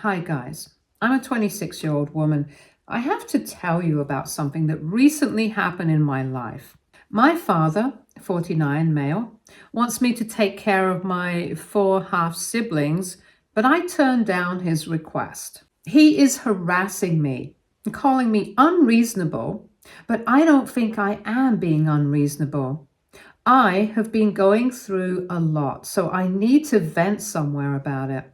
Hi, guys. I'm a 26-year-old woman. I have to tell you about something that recently happened in my life. My father, 49 male, wants me to take care of my 4 half siblings, but I turned down his request. He is harassing me, calling me unreasonable, but I don't think I am being unreasonable. I have been going through a lot, so I need to vent somewhere about it.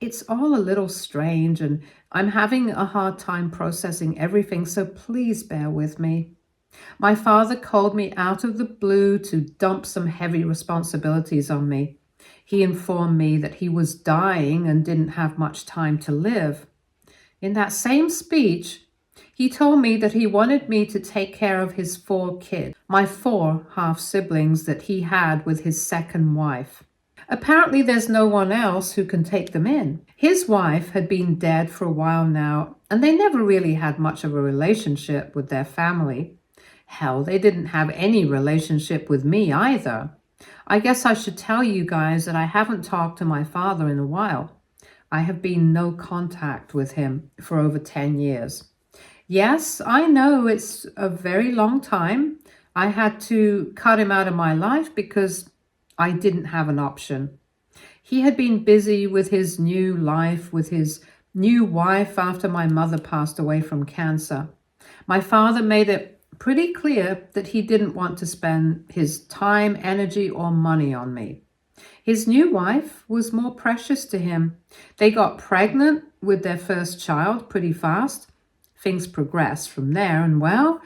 It's all a little strange, and I'm having a hard time processing everything, so please bear with me. My father called me out of the blue to dump some heavy responsibilities on me. He informed me that he was dying and didn't have much time to live. In that same speech, he told me that he wanted me to take care of his 4 kids, my 4 half siblings that he had with his second wife. Apparently, there's no one else who can take them in. His wife had been dead for a while now, and they never really had much of a relationship with their family. Hell, they didn't have any relationship with me either. I guess I should tell you guys that I haven't talked to my father in a while. I have been no contact with him for over 10 years. Yes, I know it's a very long time. I had to cut him out of my life because I didn't have an option. He had been busy with his new life, with his new wife after my mother passed away from cancer. My father made it pretty clear that he didn't want to spend his time, energy, or money on me. His new wife was more precious to him. They got pregnant with their first child pretty fast. Things progressed from there, and well,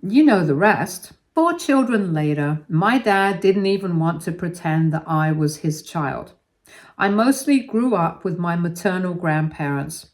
you know the rest. 4 children later, my dad didn't even want to pretend that I was his child. I mostly grew up with my maternal grandparents.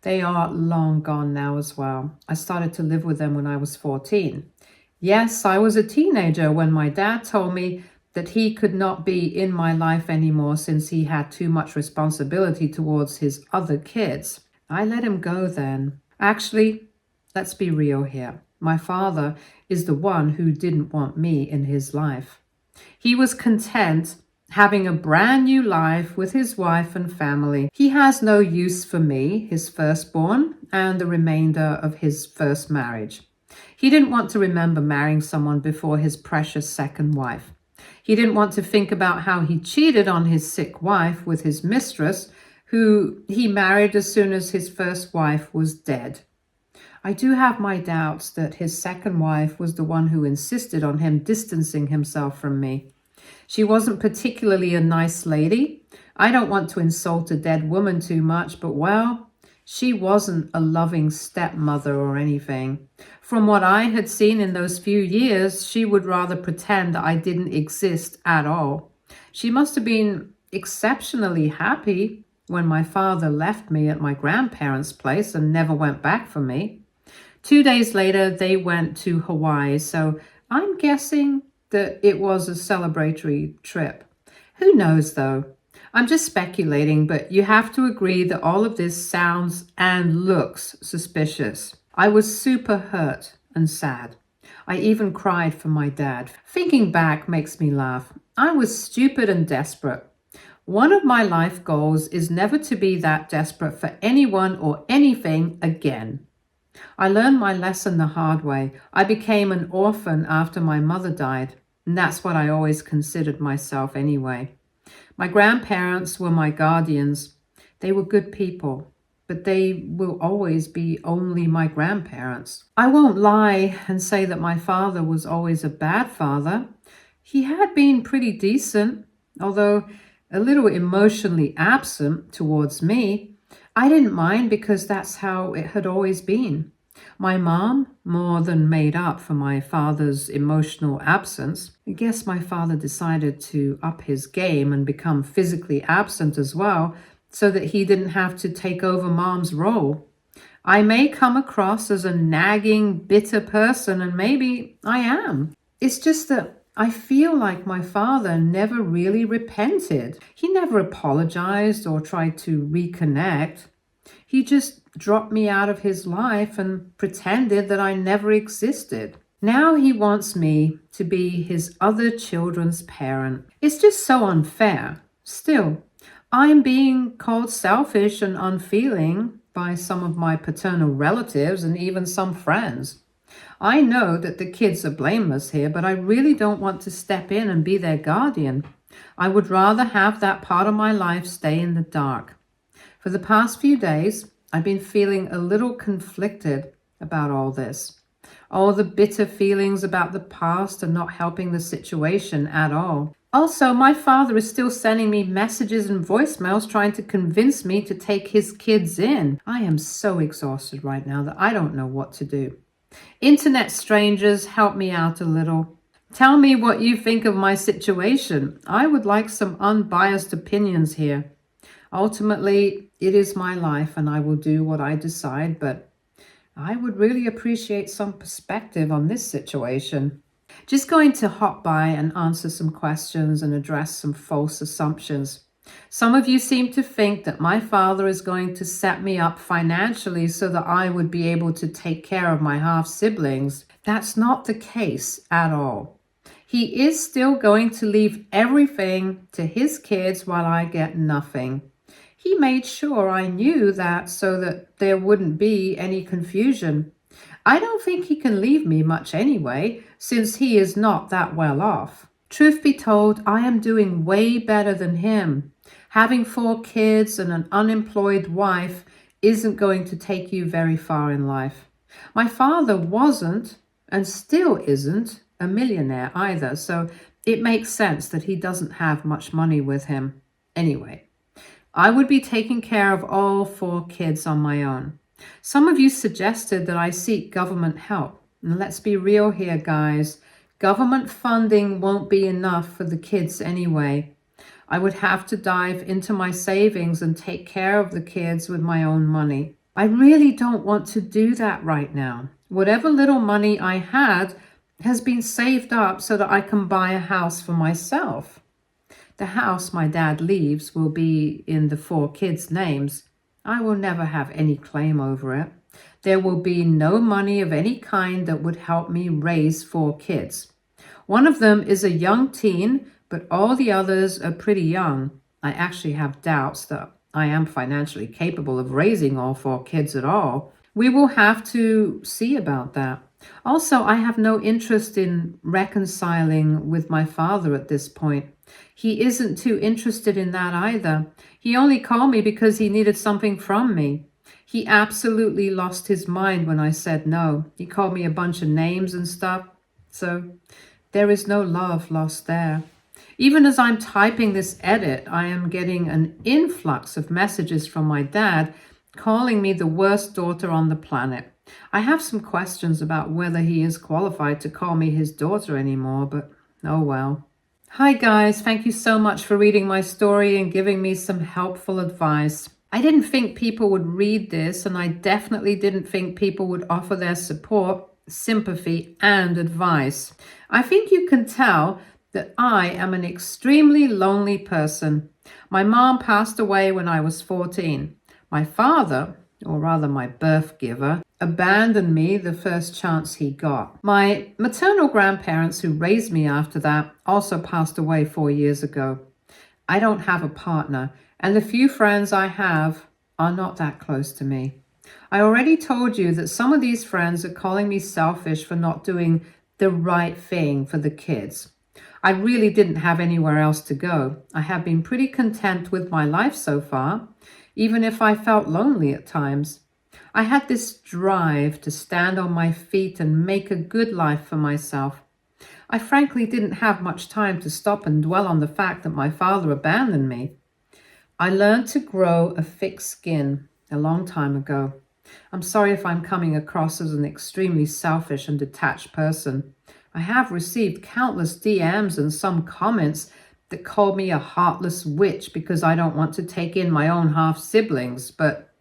They are long gone now as well. I started to live with them when I was 14. Yes, I was a teenager when my dad told me that he could not be in my life anymore since he had too much responsibility towards his other kids. I let him go then. Actually, let's be real here. My father is the one who didn't want me in his life. He was content having a brand new life with his wife and family. He has no use for me, his firstborn, and the remainder of his first marriage. He didn't want to remember marrying someone before his precious second wife. He didn't want to think about how he cheated on his sick wife with his mistress, who he married as soon as his first wife was dead. I do have my doubts that his second wife was the one who insisted on him distancing himself from me. She wasn't particularly a nice lady. I don't want to insult a dead woman too much, but well, she wasn't a loving stepmother or anything. From what I had seen in those few years, she would rather pretend that I didn't exist at all. She must have been exceptionally happy when my father left me at my grandparents' place and never went back for me. 2 days later, they went to Hawaii, so I'm guessing that it was a celebratory trip. Who knows, though? I'm just speculating, but you have to agree that all of this sounds and looks suspicious. I was super hurt and sad. I even cried for my dad. Thinking back makes me laugh. I was stupid and desperate. One of my life goals is never to be that desperate for anyone or anything again. I learned my lesson the hard way. I became an orphan after my mother died, and that's what I always considered myself anyway. My grandparents were my guardians. They were good people, but they will always be only my grandparents. I won't lie and say that my father was always a bad father. He had been pretty decent, although a little emotionally absent towards me. I didn't mind because that's how it had always been. My mom more than made up for my father's emotional absence. I guess my father decided to up his game and become physically absent as well, so that he didn't have to take over mom's role. I may come across as a nagging, bitter person, and maybe I am. It's just that I feel like my father never really repented. He never apologized or tried to reconnect. He just dropped me out of his life and pretended that I never existed. Now he wants me to be his other children's parent. It's just so unfair. Still, I am being called selfish and unfeeling by some of my paternal relatives and even some friends. I know that the kids are blameless here, but I really don't want to step in and be their guardian. I would rather have that part of my life stay in the dark. For the past few days, I've been feeling a little conflicted about all this. All the bitter feelings about the past are not helping the situation at all. Also, my father is still sending me messages and voicemails trying to convince me to take his kids in. I am so exhausted right now that I don't know what to do. Internet strangers, help me out a little. Tell me what you think of my situation. I would like some unbiased opinions here. Ultimately, it is my life and I will do what I decide, but I would really appreciate some perspective on this situation. Just going to hop by and answer some questions and address some false assumptions. Some of you seem to think that my father is going to set me up financially so that I would be able to take care of my half siblings. That's not the case at all. He is still going to leave everything to his kids while I get nothing. He made sure I knew that so that there wouldn't be any confusion. I don't think he can leave me much anyway, since he is not that well off. Truth be told, I am doing way better than him. Having 4 kids and an unemployed wife isn't going to take you very far in life. My father wasn't, and still isn't, a millionaire either, so it makes sense that he doesn't have much money with him. Anyway, I would be taking care of all 4 kids on my own. Some of you suggested that I seek government help. And let's be real here, guys. Government funding won't be enough for the kids anyway. I would have to dive into my savings and take care of the kids with my own money. I really don't want to do that right now. Whatever little money I had has been saved up so that I can buy a house for myself. The house my dad leaves will be in the 4 kids' names. I will never have any claim over it. There will be no money of any kind that would help me raise 4 kids. One of them is a young teen, but all the others are pretty young. I actually have doubts that I am financially capable of raising all 4 kids at all. We will have to see about that. Also, I have no interest in reconciling with my father at this point. He isn't too interested in that either. He only called me because he needed something from me. He absolutely lost his mind when I said no. He called me a bunch of names and stuff. So there is no love lost there. Even as I'm typing this edit, I am getting an influx of messages from my dad calling me the worst daughter on the planet. I have some questions about whether he is qualified to call me his daughter anymore, but oh well. Hi guys, thank you so much for reading my story and giving me some helpful advice. I didn't think people would read this, and I definitely didn't think people would offer their support, sympathy, and advice. I think you can tell that I am an extremely lonely person. My mom passed away when I was 14. My father, or rather my birth giver, abandoned me the first chance he got. My maternal grandparents who raised me after that also passed away 4 years ago. I don't have a partner, and the few friends I have are not that close to me. I already told you that some of these friends are calling me selfish for not doing the right thing for the kids. I really didn't have anywhere else to go. I have been pretty content with my life so far, even if I felt lonely at times. I had this drive to stand on my feet and make a good life for myself. I frankly didn't have much time to stop and dwell on the fact that my father abandoned me. I learned to grow a thick skin a long time ago. I'm sorry if I'm coming across as an extremely selfish and detached person. I have received countless DMs and some comments that called me a heartless witch because I don't want to take in my own half-siblings, but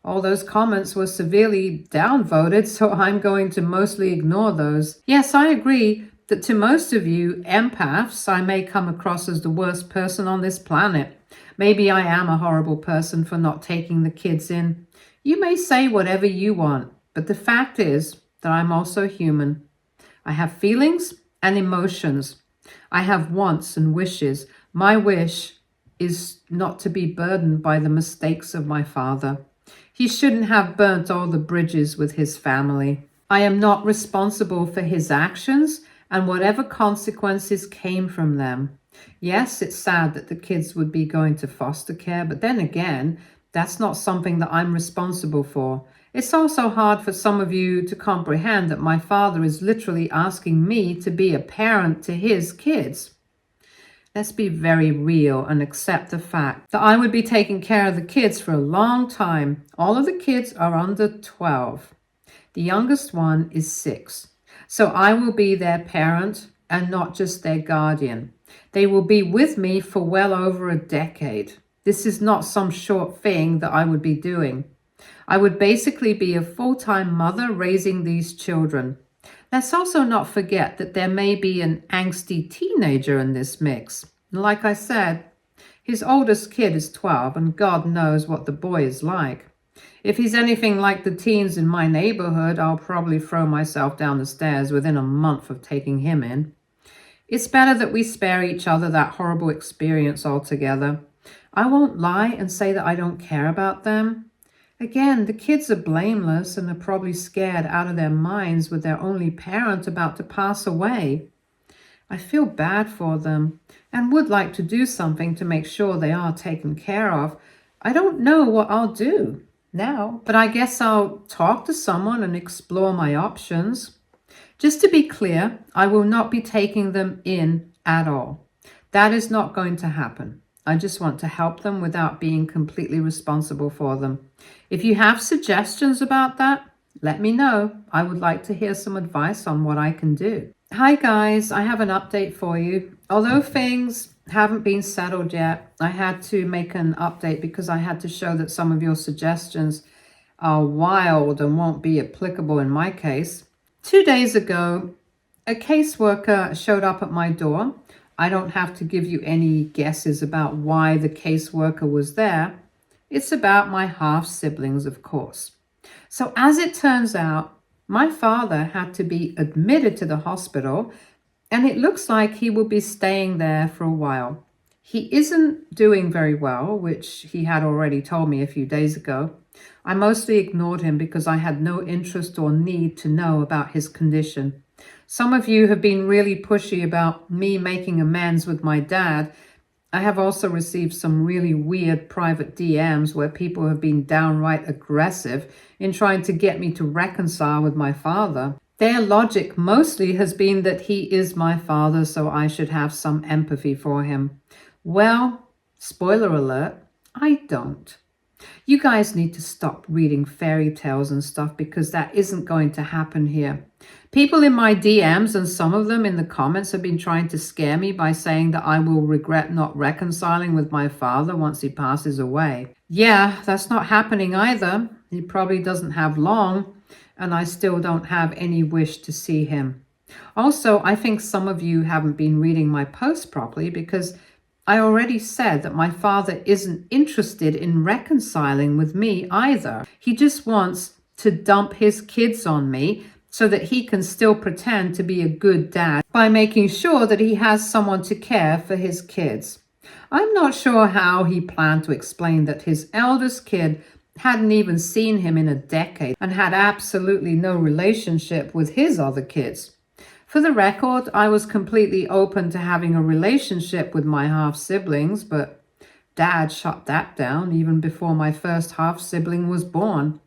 all those comments were severely downvoted, so I'm going to mostly ignore those. Yes, I agree that to most of you empaths, I may come across as the worst person on this planet. Maybe I am a horrible person for not taking the kids in. You may say whatever you want, but the fact is that I'm also human. I have feelings and emotions. I have wants and wishes. My wish is not to be burdened by the mistakes of my father. He shouldn't have burnt all the bridges with his family. I am not responsible for his actions and whatever consequences came from them. Yes, it's sad that the kids would be going to foster care, but then again, that's not something that I'm responsible for. It's also hard for some of you to comprehend that my father is literally asking me to be a parent to his kids. Let's be very real and accept the fact that I would be taking care of the kids for a long time. All of the kids are under 12. The youngest one is 6. So I will be their parent and not just their guardian. They will be with me for well over a decade. This is not some short thing that I would be doing. I would basically be a full-time mother raising these children. Let's also not forget that there may be an angsty teenager in this mix. Like I said, his oldest kid is 12, and God knows what the boy is like. If he's anything like the teens in my neighborhood, I'll probably throw myself down the stairs within a month of taking him in. It's better that we spare each other that horrible experience altogether. I won't lie and say that I don't care about them. Again, the kids are blameless and are probably scared out of their minds with their only parent about to pass away. I feel bad for them and would like to do something to make sure they are taken care of. I don't know what I'll do now, but I guess I'll talk to someone and explore my options. Just to be clear, I will not be taking them in at all. That is not going to happen. I just want to help them without being completely responsible for them. If you have suggestions about that, let me know. I would like to hear some advice on what I can do. Hi guys, I have an update for you. Although things haven't been settled yet, I had to make an update because I had to show that some of your suggestions are wild and won't be applicable in my case. 2 days ago, a caseworker showed up at my door. I don't have to give you any guesses about why the caseworker was there. It's about my half-siblings, of course. So as it turns out, my father had to be admitted to the hospital, and it looks like he will be staying there for a while. He isn't doing very well, which he had already told me a few days ago. I mostly ignored him because I had no interest or need to know about his condition. Some of you have been really pushy about me making amends with my dad. I have also received some really weird private DMs where people have been downright aggressive in trying to get me to reconcile with my father. Their logic mostly has been that he is my father, so I should have some empathy for him. Well, spoiler alert, I don't. You guys need to stop reading fairy tales and stuff because that isn't going to happen here. People in my DMs and some of them in the comments have been trying to scare me by saying that I will regret not reconciling with my father once he passes away. Yeah, that's not happening either. He probably doesn't have long, and I still don't have any wish to see him. Also, I think some of you haven't been reading my post properly because I already said that my father isn't interested in reconciling with me either. He just wants to dump his kids on me so that he can still pretend to be a good dad by making sure that he has someone to care for his kids. I'm not sure how he planned to explain that his eldest kid hadn't even seen him in a decade and had absolutely no relationship with his other kids. For the record, I was completely open to having a relationship with my half-siblings, but Dad shut that down even before my first half-sibling was born.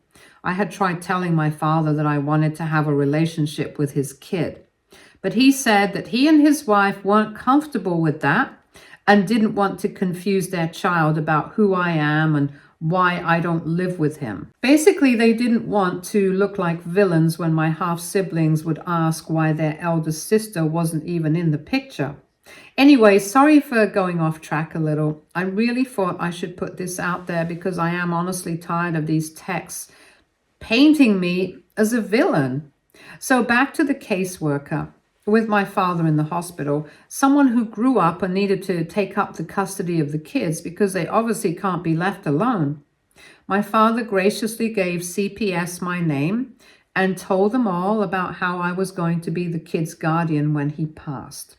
I had tried telling my father that I wanted to have a relationship with his kid, but he said that he and his wife weren't comfortable with that and didn't want to confuse their child about who I am and why I don't live with him. Basically, they didn't want to look like villains when my half-siblings would ask why their eldest sister wasn't even in the picture. Anyway, sorry for going off track a little. I really thought I should put this out there because I am honestly tired of these texts painting me as a villain. So back to the caseworker. With my father in the hospital, someone who grew up and needed to take up the custody of the kids because they obviously can't be left alone. My father graciously gave CPS my name and told them all about how I was going to be the kids' guardian when he passed.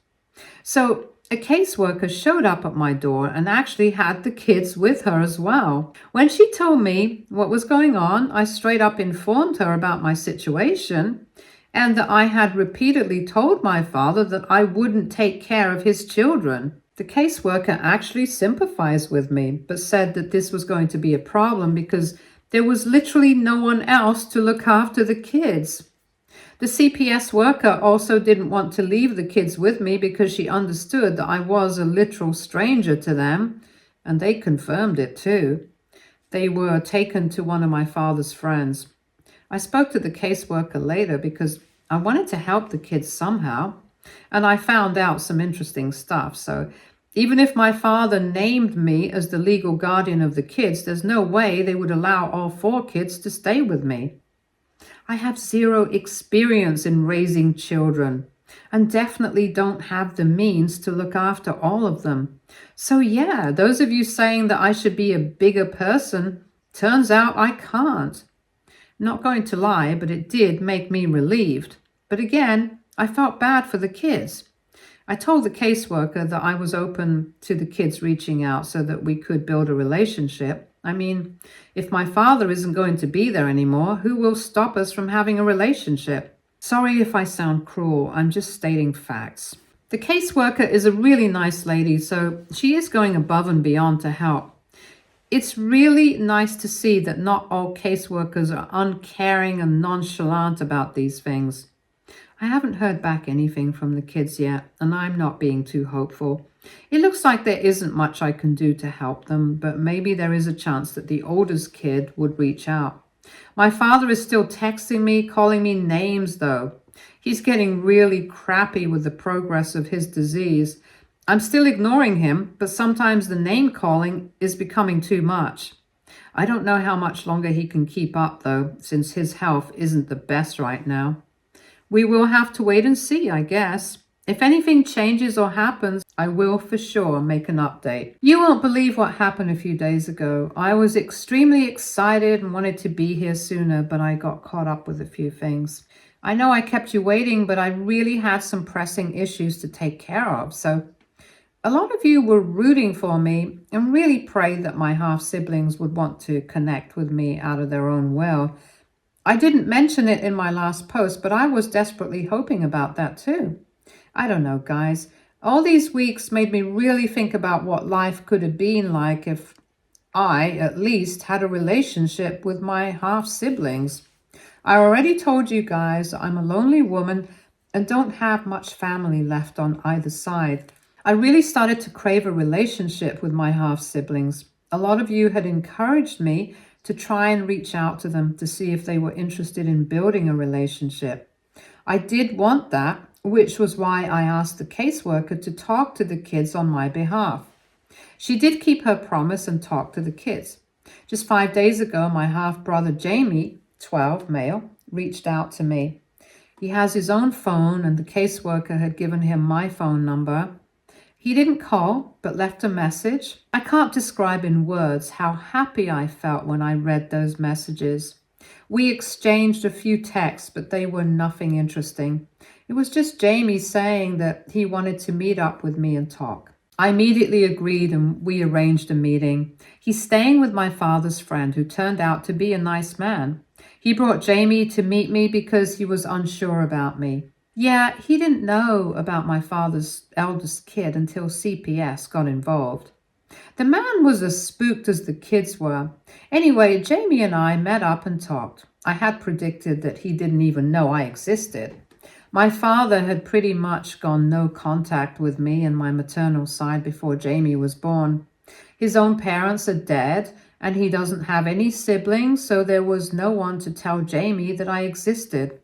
So a caseworker showed up at my door and actually had the kids with her as well. When she told me what was going on, I straight up informed her about my situation and that I had repeatedly told my father that I wouldn't take care of his children. The caseworker actually sympathized with me, but said that this was going to be a problem because there was literally no one else to look after the kids. The CPS worker also didn't want to leave the kids with me because she understood that I was a literal stranger to them, and they confirmed it too. They were taken to one of my father's friends. I spoke to the caseworker later because I wanted to help the kids somehow, and I found out some interesting stuff. So even if my father named me as the legal guardian of the kids, there's no way they would allow all 4 kids to stay with me. I have 0 experience in raising children and definitely don't have the means to look after all of them. So yeah, those of you saying that I should be a bigger person, turns out I can't. Not going to lie, but it did make me relieved. But again, I felt bad for the kids. I told the caseworker that I was open to the kids reaching out so that we could build a relationship. I mean, if my father isn't going to be there anymore, who will stop us from having a relationship? Sorry if I sound cruel, I'm just stating facts. The caseworker is a really nice lady, so she is going above and beyond to help. It's really nice to see that not all caseworkers are uncaring and nonchalant about these things. I haven't heard back anything from the kids yet, and I'm not being too hopeful. It looks like there isn't much I can do to help them, but maybe there is a chance that the oldest kid would reach out. My father is still texting me, calling me names though. He's getting really crappy with the progress of his disease. I'm still ignoring him, but sometimes the name calling is becoming too much. I don't know how much longer he can keep up though, since his health isn't the best right now. We will have to wait and see, I guess. If anything changes or happens, I will for sure make an update. You won't believe what happened a few days ago. I was extremely excited and wanted to be here sooner, but I got caught up with a few things. I know I kept you waiting, but I really had some pressing issues to take care of. So a lot of you were rooting for me and really prayed that my half-siblings would want to connect with me out of their own will. I didn't mention it in my last post, but I was desperately hoping about that too. I don't know, guys. All these weeks made me really think about what life could have been like if I, at least, had a relationship with my half-siblings. I already told you guys I'm a lonely woman and don't have much family left on either side. I really started to crave a relationship with my half-siblings. A lot of you had encouraged me to try and reach out to them to see if they were interested in building a relationship. I did want that, which was why I asked the caseworker to talk to the kids on my behalf. She did keep her promise and talk to the kids. Just 5 days ago, my half-brother Jamie, 12, male, reached out to me. He has his own phone and the caseworker had given him my phone number. He didn't call, but left a message. I can't describe in words how happy I felt when I read those messages. We exchanged a few texts, but they were nothing interesting. It was just Jamie saying that he wanted to meet up with me and talk. I immediately agreed and we arranged a meeting. He's staying with my father's friend who turned out to be a nice man. He brought Jamie to meet me because he was unsure about me. Yeah, he didn't know about my father's eldest kid until CPS got involved. The man was as spooked as the kids were. Anyway, Jamie and I met up and talked. I had predicted that he didn't even know I existed. My father had pretty much gone no contact with me and my maternal side before Jamie was born. His own parents are dead, and he doesn't have any siblings, so there was no one to tell Jamie that I existed.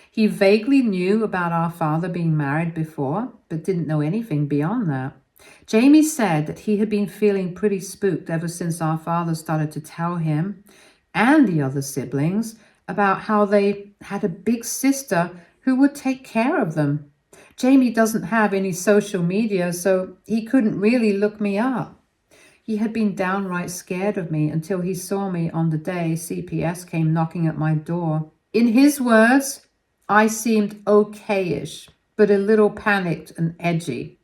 He vaguely knew about our father being married before, but didn't know anything beyond that. Jamie said that he had been feeling pretty spooked ever since our father started to tell him and the other siblings about how they had a big sister who would take care of them. Jamie doesn't have any social media, so he couldn't really look me up. He had been downright scared of me until he saw me on the day CPS came knocking at my door. In his words, I seemed okay-ish, but a little panicked and edgy.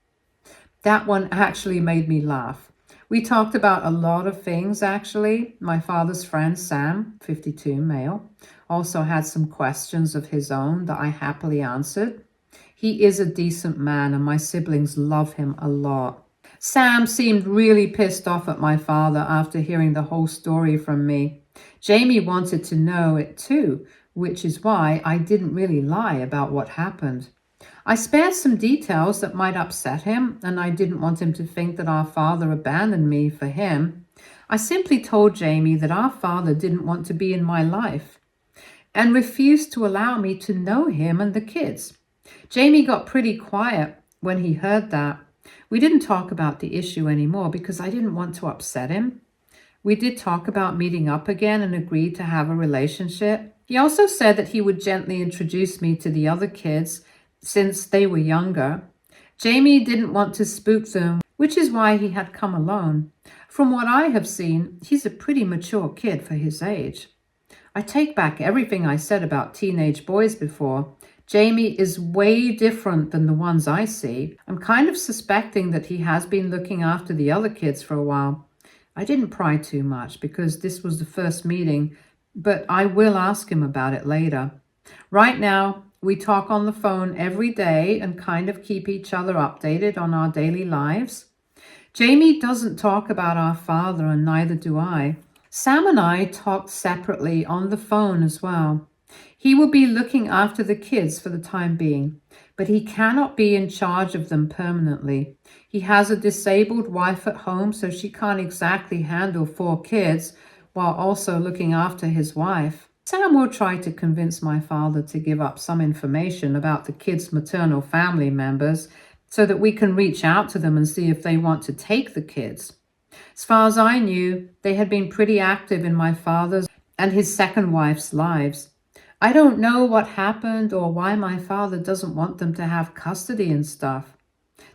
That one actually made me laugh. We talked about a lot of things, actually. My father's friend, Sam, 52, male, also had some questions of his own that I happily answered. He is a decent man, and my siblings love him a lot. Sam seemed really pissed off at my father after hearing the whole story from me. Jamie wanted to know it too, which is why I didn't really lie about what happened. I spared some details that might upset him, and I didn't want him to think that our father abandoned me for him. I simply told Jamie that our father didn't want to be in my life and refused to allow me to know him and the kids. Jamie got pretty quiet when he heard that. We didn't talk about the issue anymore because I didn't want to upset him. We did talk about meeting up again and agreed to have a relationship. He also said that he would gently introduce me to the other kids since they were younger. Jamie didn't want to spook them, which is why he had come alone. From what I have seen, he's a pretty mature kid for his age. I take back everything I said about teenage boys before. Jamie is way different than the ones I see. I'm kind of suspecting that he has been looking after the other kids for a while. I didn't pry too much because this was the first meeting, but I will ask him about it later. Right now, we talk on the phone every day and kind of keep each other updated on our daily lives. Jamie doesn't talk about our father, and neither do I. Sam and I talked separately on the phone as well. He will be looking after the kids for the time being, but he cannot be in charge of them permanently. He has a disabled wife at home, so she can't exactly handle 4 kids while also looking after his wife. Sam will try to convince my father to give up some information about the kids' maternal family members so that we can reach out to them and see if they want to take the kids. As far as I knew, they had been pretty active in my father's and his second wife's lives. I don't know what happened or why my father doesn't want them to have custody and stuff.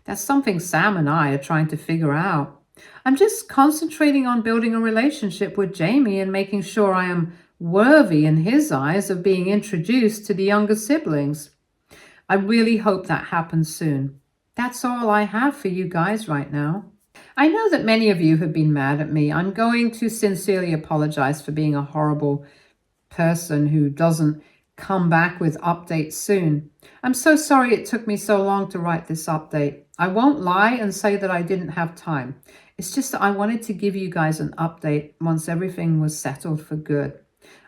That's something Sam and I are trying to figure out. I'm just concentrating on building a relationship with Jamie and making sure I am worthy in his eyes of being introduced to the younger siblings. I really hope that happens soon. That's all I have for you guys right now. I know that many of you have been mad at me. I'm going to sincerely apologize for being a horrible person who doesn't come back with updates soon. I'm so sorry it took me so long to write this update. I won't lie and say that I didn't have time. It's just that I wanted to give you guys an update once everything was settled for good.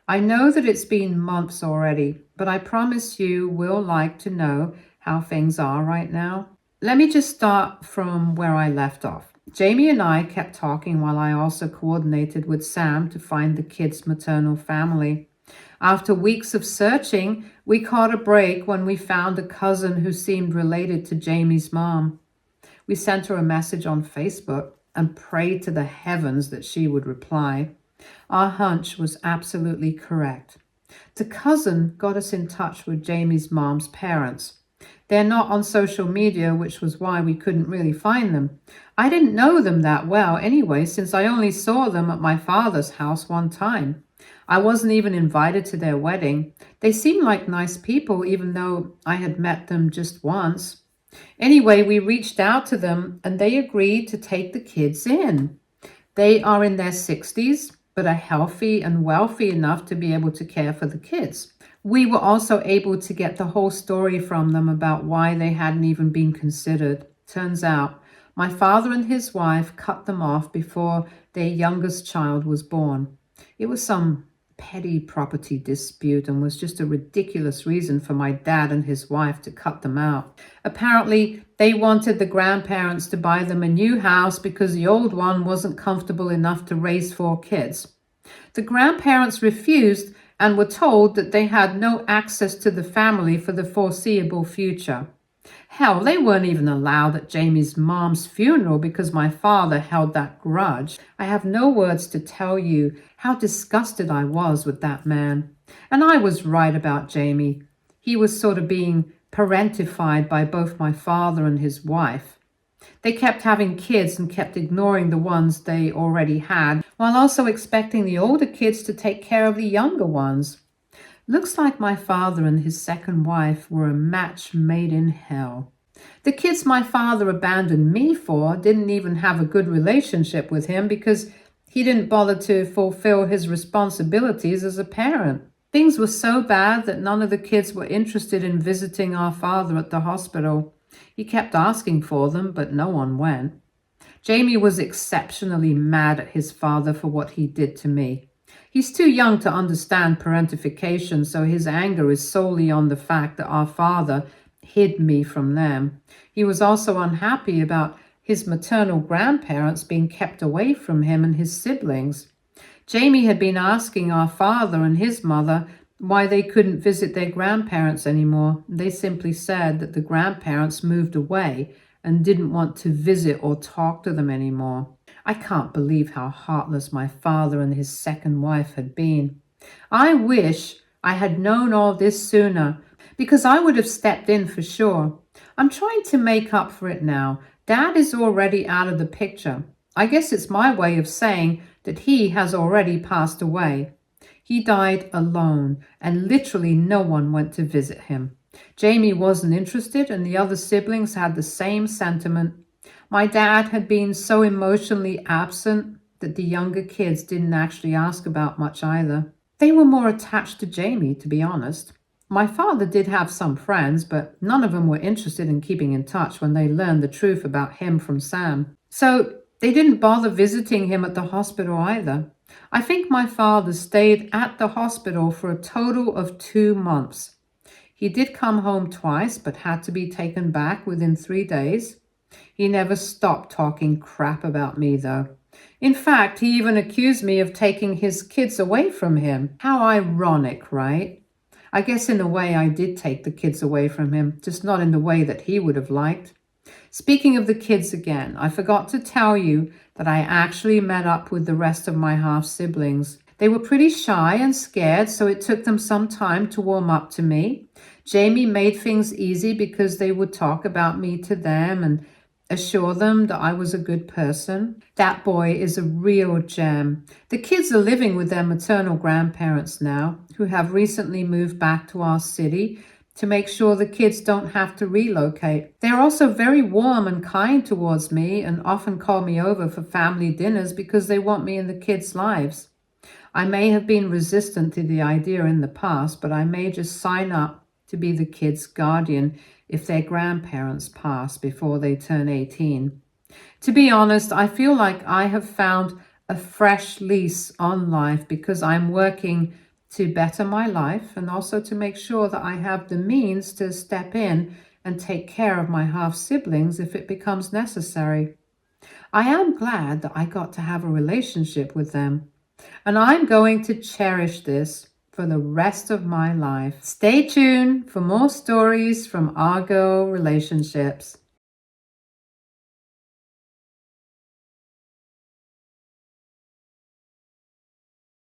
I know that it's been months already, but I promise you will like to know how things are right now. Let me just start from where I left off. Jamie and I kept talking while I also coordinated with Sam to find the kids' maternal family. After weeks of searching, we caught a break when we found a cousin who seemed related to Jamie's mom. We sent her a message on Facebook and prayed to the heavens that she would reply. Our hunch was absolutely correct. The cousin got us in touch with Jamie's mom's parents. They're not on social media, which was why we couldn't really find them. I didn't know them that well anyway, since I only saw them at my father's house one time. I wasn't even invited to their wedding. They seemed like nice people, even though I had met them just once. Anyway, we reached out to them and they agreed to take the kids in. They are in their 60s, but are healthy and wealthy enough to be able to care for the kids. We were also able to get the whole story from them about why they hadn't even been considered. Turns out, my father and his wife cut them off before their youngest child was born. It was some petty property dispute and was just a ridiculous reason for my dad and his wife to cut them out. Apparently, they wanted the grandparents to buy them a new house because the old one wasn't comfortable enough to raise 4 kids. The grandparents refused and were told that they had no access to the family for the foreseeable future. Hell, they weren't even allowed at Jamie's mom's funeral because my father held that grudge. I have no words to tell you how disgusted I was with that man. And I was right about Jamie. He was sort of being parentified by both my father and his wife. They kept having kids and kept ignoring the ones they already had, while also expecting the older kids to take care of the younger ones. Looks like my father and his second wife were a match made in hell. The kids my father abandoned me for didn't even have a good relationship with him because he didn't bother to fulfill his responsibilities as a parent. Things were so bad that none of the kids were interested in visiting our father at the hospital. He kept asking for them, but no one went. Jamie was exceptionally mad at his father for what he did to me. He's too young to understand parentification, so his anger is solely on the fact that our father hid me from them. He was also unhappy about his maternal grandparents being kept away from him and his siblings. Jamie had been asking our father and his mother why they couldn't visit their grandparents anymore. They simply said that the grandparents moved away and didn't want to visit or talk to them anymore. I can't believe how heartless my father and his second wife had been. I wish I had known all this sooner, because I would have stepped in for sure. I'm trying to make up for it now. Dad is already out of the picture. I guess it's my way of saying that he has already passed away. He died alone, and literally no one went to visit him. Jamie wasn't interested, and the other siblings had the same sentiment. My dad had been so emotionally absent that the younger kids didn't actually ask about much either. They were more attached to Jamie, to be honest. My father did have some friends, but none of them were interested in keeping in touch when they learned the truth about him from Sam. So they didn't bother visiting him at the hospital either. I think my father stayed at the hospital for a total of 2 months. He did come home twice, but had to be taken back within 3 days. He never stopped talking crap about me, though. In fact, he even accused me of taking his kids away from him. How ironic, right? I guess in a way I did take the kids away from him, just not in the way that he would have liked. Speaking of the kids again, I forgot to tell you that I actually met up with the rest of my half-siblings. They were pretty shy and scared, so it took them some time to warm up to me. Jamie made things easy because they would talk about me to them and assure them that I was a good person. That boy is a real gem. The kids are living with their maternal grandparents now, who have recently moved back to our city to make sure the kids don't have to relocate. They're also very warm and kind towards me and often call me over for family dinners because they want me in the kids' lives. I may have been resistant to the idea in the past, but I may just sign up to be the kids' guardian if their grandparents pass before they turn 18. To be honest, I feel like I have found a fresh lease on life because I'm working to better my life and also to make sure that I have the means to step in and take care of my half-siblings if it becomes necessary. I am glad that I got to have a relationship with them, and I'm going to cherish this for the rest of my life. Stay tuned for more stories from Argo Relationships.